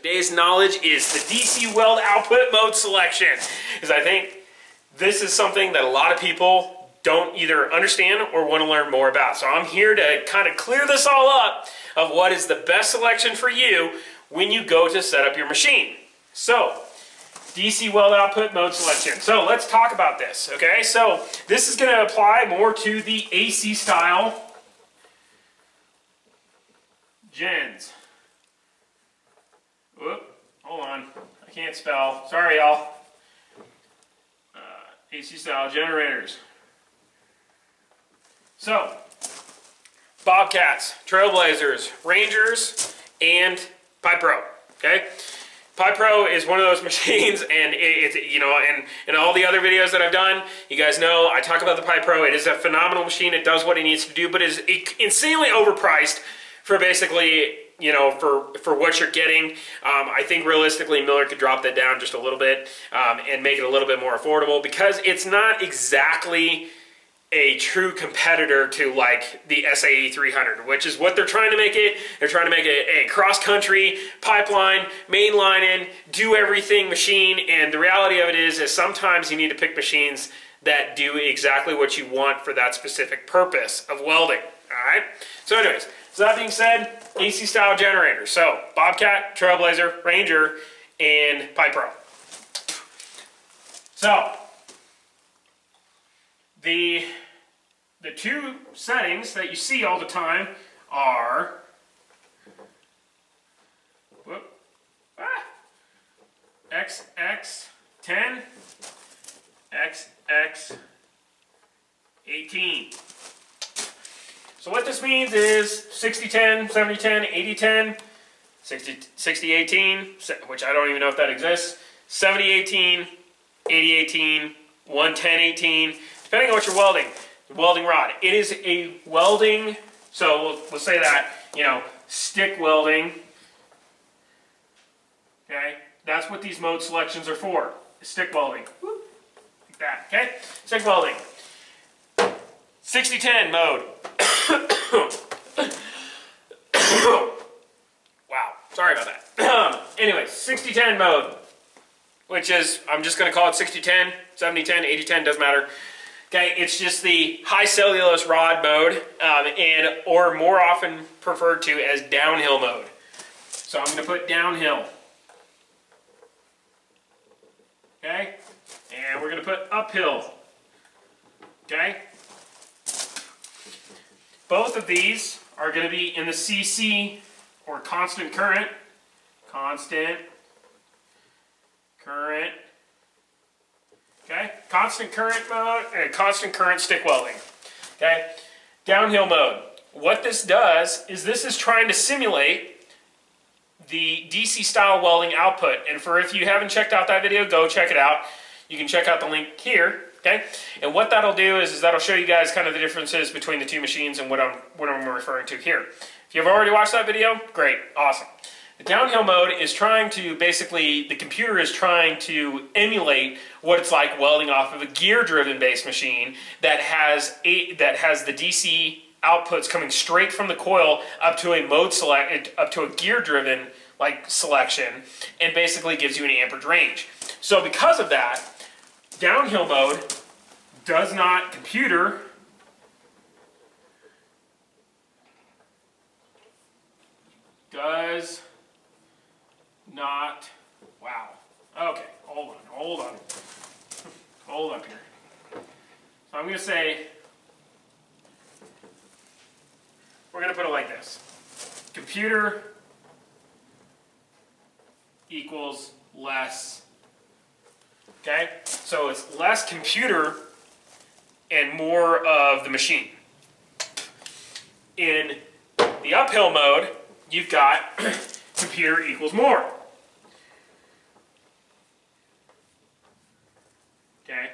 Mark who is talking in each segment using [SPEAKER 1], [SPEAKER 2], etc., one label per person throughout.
[SPEAKER 1] Today's knowledge is the DC Weld output mode selection, because I think this is something that a lot of people don't either understand or want to learn more about. So I'm here to kind of clear this all up of what is the best selection for you when you go to set up your machine. So, DC Weld output mode selection. So let's talk about this, okay? So this is going to apply more to the AC style gens. Whoop, hold on, I can't spell. Sorry, y'all. AC style generators. So, Bobcats, Trailblazers, Rangers, and PipePro. Okay, PipePro is one of those machines, and it's, you know, and in all the other videos that I've done, you guys know I talk about the PipePro. It is a phenomenal machine. It does what it needs to do, but is insanely overpriced for basically, you know, for what you're getting. I think realistically Miller could drop that down just a little bit and make it a little bit more affordable, because it's not exactly a true competitor to like the XA300, which is what they're trying to make it. They're trying to make it a cross-country pipeline, mainlining, do everything machine, and the reality of it is sometimes you need to pick machines that do exactly what you want for that specific purpose of welding. All right. So anyways, so that being said, AC style generators. So Bobcat, Trailblazer, Ranger, and PipePro. So the two settings that you see all the time are XX10, XX18. So what this means is 6010, 7010, 8010, 6018, which I don't even know if that exists, 7018, 8018, 11018, depending on what you're welding. The welding rod. It is a welding, so we'll say that, you know, stick welding. Okay, that's what these mode selections are for. Stick welding. Whoop, like that. Okay, stick welding. 6010 mode. Wow, sorry about that. Anyways, 6010 mode, which is, I'm just going to call it 6010, 7010, 8010, doesn't matter. Okay, it's just the high cellulose rod mode, or more often referred to as downhill mode. So I'm going to put downhill. Okay, and we're going to put uphill. Okay. Both of these are going to be in the CC, or constant current. Constant current. Okay, constant current mode and constant current stick welding. Okay, downhill mode. What this does is this is trying to simulate the DC style welding output. And for if you haven't checked out that video, go check it out. You can check out the link here. Okay, and what that'll do is that'll show you guys kind of the differences between the two machines and what I'm referring to here. If you've already watched that video, great, awesome. The downhill mode is trying to basically, the computer is trying to emulate what it's like welding off of a gear-driven based machine that has the DC outputs coming straight from the coil up to a mode select, up to a gear-driven like selection, and basically gives you an amperage range. So because of that, downhill mode does not wow. Okay, hold on. Hold up here. So I'm going to say, we're going to put it like this. Computer equals less. Okay? So it's less computer and more of the machine. In the uphill mode, you've got computer equals more. Okay?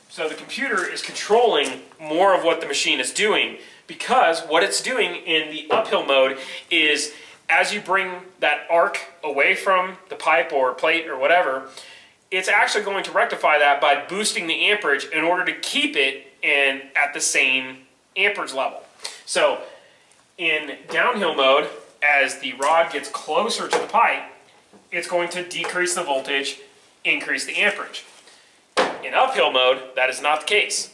[SPEAKER 1] So the computer is controlling more of what the machine is doing, because what it's doing in the uphill mode is, as you bring that arc away from the pipe or plate or whatever, it's actually going to rectify that by boosting the amperage in order to keep it at the same amperage level. So in downhill mode, as the rod gets closer to the pipe, it's going to decrease the voltage, increase the amperage. In uphill mode, that is not the case.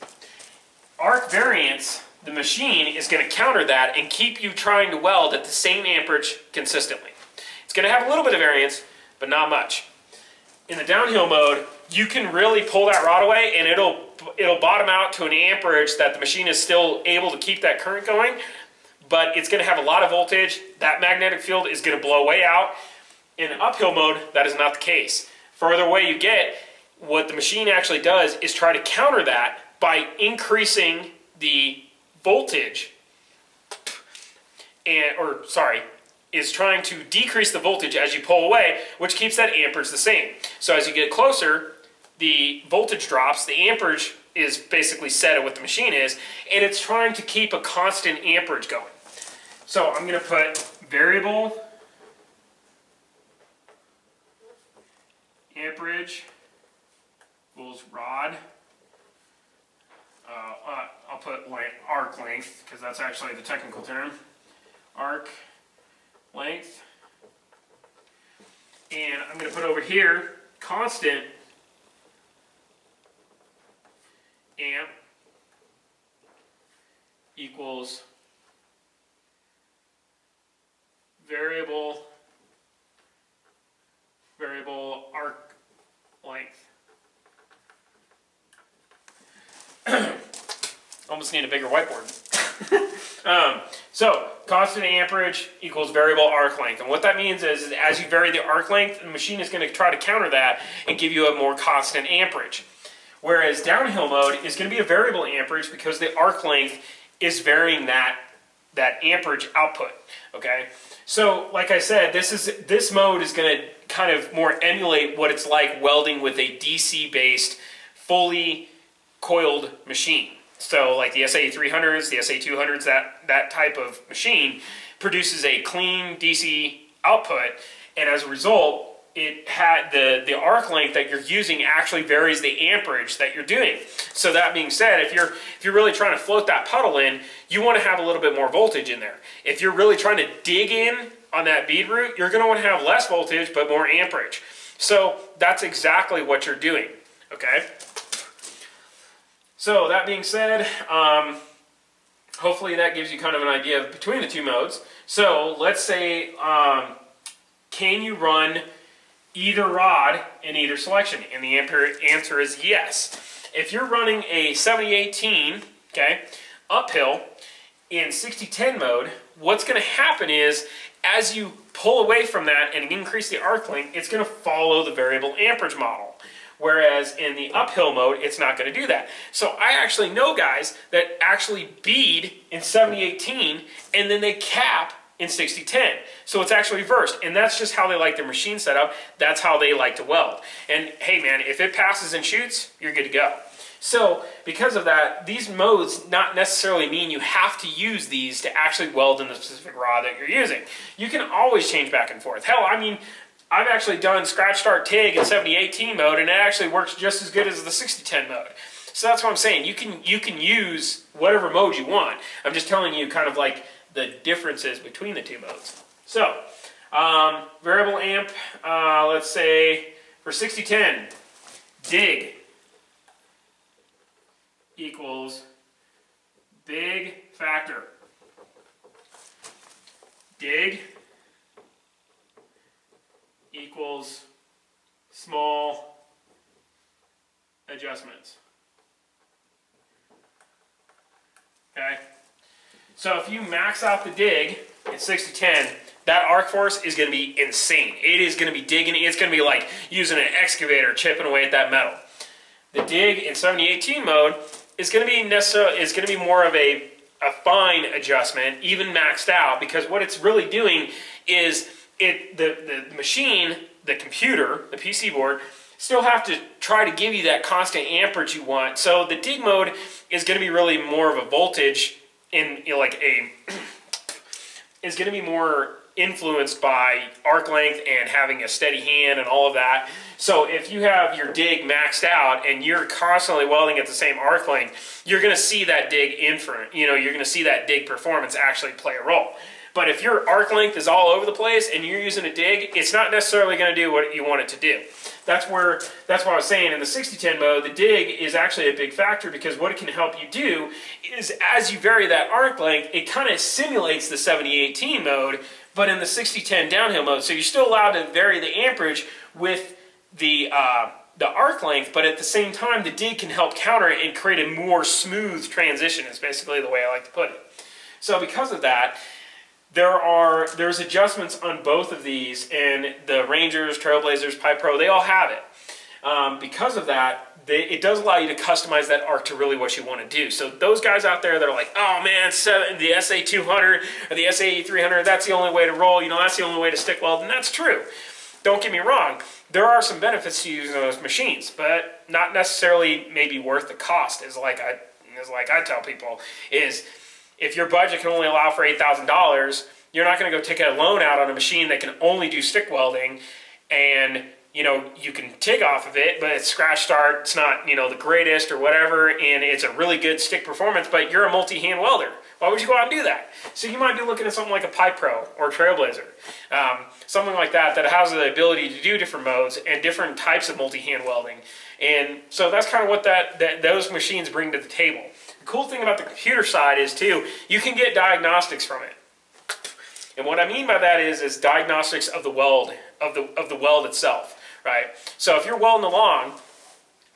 [SPEAKER 1] Arc variance, the machine is going to counter that and keep you trying to weld at the same amperage consistently. It's going to have a little bit of variance, but not much. In the downhill mode, you can really pull that rod away and it'll bottom out to an amperage that the machine is still able to keep that current going, but it's going to have a lot of voltage. That magnetic field is going to blow way out. In uphill mode, that is not the case. Further away you get, what the machine actually does is try to counter that by increasing the voltage, is trying to decrease the voltage as you pull away, which keeps that amperage the same. So as you get closer, the voltage drops, the amperage is basically set at what the machine is, and it's trying to keep a constant amperage going. So I'm going to put variable amperage equals rod. I'll put arc length, because that's actually the technical term. Arc length. And I'm going to put over here constant amp equals variable arc length. Almost need a bigger whiteboard. So constant amperage equals variable arc length, and what that means is as you vary the arc length, the machine is going to try to counter that and give you a more constant amperage. Whereas downhill mode is going to be a variable amperage because the arc length is varying that amperage output. Okay, so like I said, this mode is going to kind of more emulate what it's like welding with a DC based fully coiled machine. So like the SA300s, the SA200s, that type of machine produces a clean DC output, and as a result, it had the arc length that you're using actually varies the amperage that you're doing. So that being said, if you're really trying to float that puddle in, you want to have a little bit more voltage in there. If you're really trying to dig in on that bead root, you're going to want to have less voltage but more amperage. So that's exactly what you're doing. Okay. So that being said, hopefully that gives you kind of an idea of between the two modes. So let's say, can you run either rod in either selection? And the answer is yes. If you're running a 7018, okay, uphill in 6010 mode, what's going to happen is as you pull away from that and increase the arc length, it's going to follow the variable amperage model. Whereas in the uphill mode, it's not going to do that. So I actually know guys that actually bead in 7018 and then they cap in 6010. So it's actually reversed, and that's just how they like their machine set up. That's how they like to weld. And hey man, if it passes and shoots, you're good to go. So because of that, these modes not necessarily mean you have to use these to actually weld in the specific rod that you're using. You can always change back and forth. Hell, I mean, I've actually done scratch start TIG in 7018 mode, and it actually works just as good as the 6010 mode. So that's what I'm saying. You can use whatever mode you want. I'm just telling you kind of like the differences between the two modes. So variable amp, let's say for 6010, dig equals big factor. Dig equals small adjustments. Okay? So if you max out the dig at 6010, that arc force is going to be insane. It is going to be digging, it's going to be like using an excavator chipping away at that metal. The dig in 7018 mode is going to be more of a fine adjustment, even maxed out, because what it's really doing is the machine, the computer, the PC board, still have to try to give you that constant amperage you want. So the dig mode is going to be really more of a voltage is going to be more influenced by arc length and having a steady hand and all of that. So if you have your dig maxed out and you're constantly welding at the same arc length, you're going to see that dig you're going to see that dig performance actually play a role. But if your arc length is all over the place and you're using a dig, it's not necessarily going to do what you want it to do. That's what I was saying. In the 6010 mode, the dig is actually a big factor, because what it can help you do is, as you vary that arc length, it kind of simulates the 7018 mode, but in the 6010 downhill mode. So you're still allowed to vary the amperage with the arc length, but at the same time, the dig can help counter it and create a more smooth transition, is basically the way I like to put it. So because of that, there's adjustments on both of these, and the Rangers, Trailblazers, PipePro, they all have it. Because of that, it does allow you to customize that arc to really what you want to do. So those guys out there that are like, oh man, the SA200 or the SA300, that's the only way to roll, that's the only way to stick weld, and that's true. Don't get me wrong, there are some benefits to using those machines, but not necessarily maybe worth the cost, as like I tell people, is if your budget can only allow for $8,000, you're not going to go take a loan out on a machine that can only do stick welding, and you can TIG off of it, but it's scratch start, it's not the greatest or whatever, and it's a really good stick performance, but you're a multi-hand welder. Why would you go out and do that? So you might be looking at something like a PipePro or Trailblazer, something like that has the ability to do different modes and different types of multi-hand welding. And so that's kind of what those machines bring to the table. The cool thing about the computer side is too, you can get diagnostics from it. And what I mean by that is diagnostics of the weld, of the weld itself, right? So if you're welding along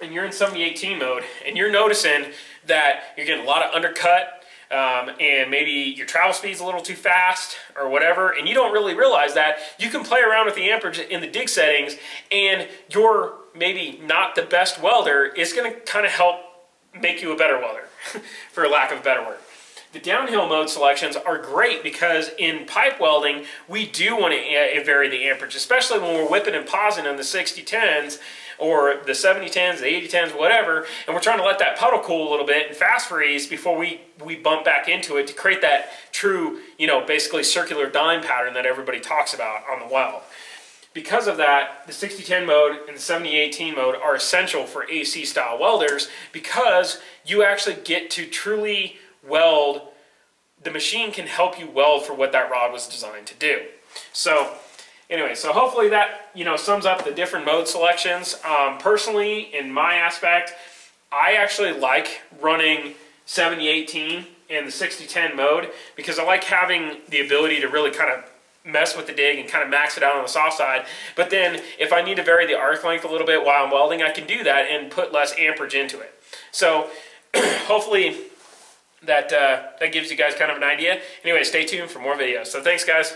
[SPEAKER 1] and you're in 7018 mode and you're noticing that you're getting a lot of undercut, and maybe your travel speed's a little too fast or whatever, and you don't really realize that, you can play around with the amperage in the dig settings, and your maybe not the best welder is going to kind of help make you a better welder, for lack of a better word. The downhill mode selections are great because in pipe welding, we do want to vary the amperage, especially when we're whipping and pausing on the 6010s or the 7010s, the 8010s, whatever, and we're trying to let that puddle cool a little bit and fast freeze before we bump back into it to create that true, basically circular dime pattern that everybody talks about on the weld. Because of that, the 6010 mode and the 7018 mode are essential for AC style welders, because you actually get to truly weld. The machine can help you weld for what that rod was designed to do. So anyway, so hopefully that sums up the different mode selections. Personally, in my aspect, I actually like running 7018 in the 6010 mode, because I like having the ability to really kind of mess with the dig and kind of max it out on the soft side. But then if I need to vary the arc length a little bit while I'm welding, I can do that and put less amperage into it. So hopefully that gives you guys kind of an idea. Anyway, stay tuned for more videos. So thanks, guys.